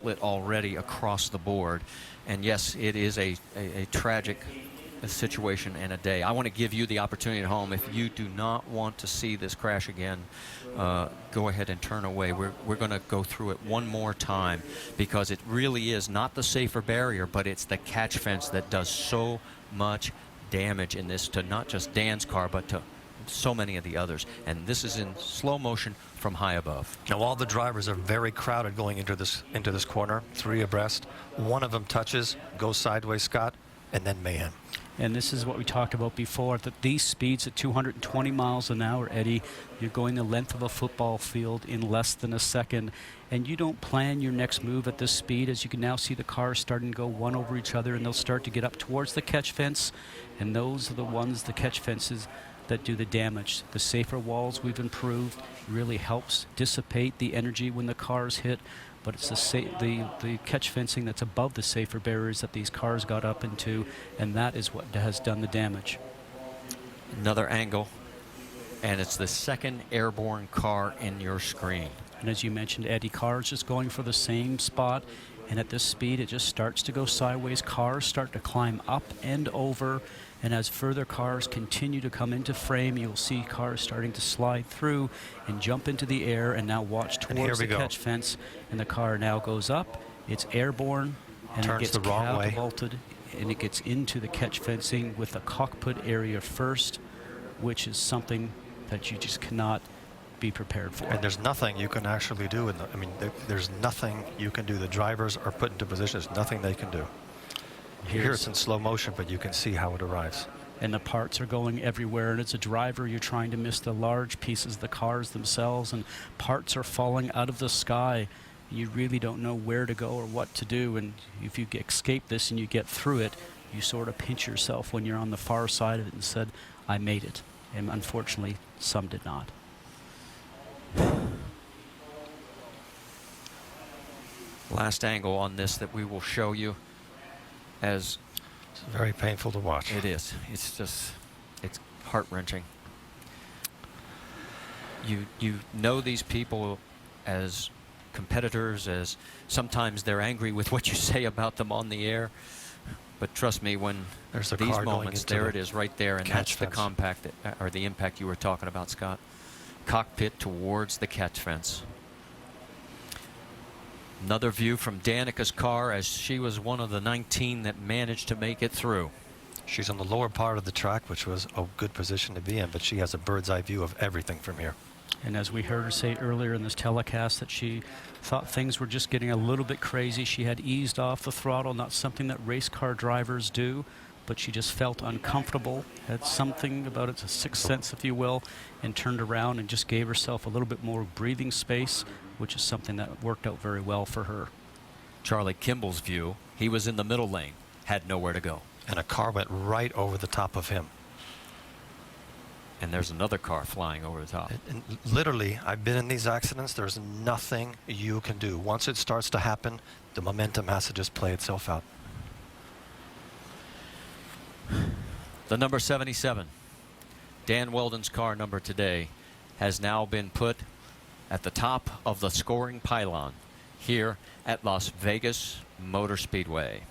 split already across the board. And yes, it is a tragic situation and a day. I want to give you the opportunity at home. If you do not want to see this crash again, go ahead and turn away. We're going to go through it one more time, because it really is not the safer barrier, but it's the catch fence that does so much damage in this, to not just Dan's car, but to so many of the others. And this is in slow motion from high above. Now all the drivers are very crowded going into this corner, 3 abreast. One of them touches, goes sideways, Scott, and then mayhem. And this is what we talked about before, that these speeds at 220 miles an hour, Eddie, you're going the length of a football field in less than a second. And you don't plan your next move at this speed. As you can now see, the cars starting to go one over each other, and they'll start to get up towards the catch fence. And those are the ones, the catch fences, that do the damage. The safer walls we've improved really helps dissipate the energy when the cars hit. But it's the catch fencing that's above the safer barriers that these cars got up into, and that is what has done the damage. Another angle, and it's the second airborne car in your screen. And as you mentioned, Eddie, cars just going for the same spot, and at this speed it just starts to go sideways. Cars start to climb up and over, and as further cars continue to come into frame, you'll see cars starting to slide through and jump into the air, and now watch towards the catch fence. And the car now goes up, it's airborne, and it gets catapulted, and it gets into the catch fencing with the cockpit area first, which is something that you just cannot be prepared for. And there's nothing you can actually do. There's nothing you can do. The drivers are put into position. There's nothing they can do. Here it's in slow motion, but you can see how it arrives. And the parts are going everywhere, and as a driver you're trying to miss the large pieces of the cars themselves, and parts are falling out of the sky. You really don't know where to go or what to do, and if you escape this and you get through it, you sort of pinch yourself when you're on the far side of it and said, I made it. And unfortunately, some did not. Last angle on this that we will show you, as it's very painful to watch. It is. It's just, it's heart-wrenching. You know these people as competitors, as sometimes they're angry with what you say about them on the air, but trust me, when there's a these car moments, there it is right there, and that's the compact that, or the impact you were talking about, Scott. Cockpit towards the catch fence. Another view from Danica's car, as she was one of the 19 that managed to make it through. She's on the lower part of the track, which was a good position to be in, but she has a bird's eye view of everything from here. And as we heard her say earlier in this telecast, that she thought things were just getting a little bit crazy. She had eased off the throttle, not something that race car drivers do, but she just felt uncomfortable, had something about it, a sixth sense, if you will, and turned around and just gave herself a little bit more breathing space, which is something that worked out very well for her. Charlie Kimball's view, he was in the middle lane, had nowhere to go. And a car went right over the top of him. And there's another car flying over the top. And literally, I've been in these accidents. There's nothing you can do. Once it starts to happen, the momentum has to just play itself out. The number 77, Dan Wheldon's car number today, has now been put at the top of the scoring pylon here at Las Vegas Motor Speedway.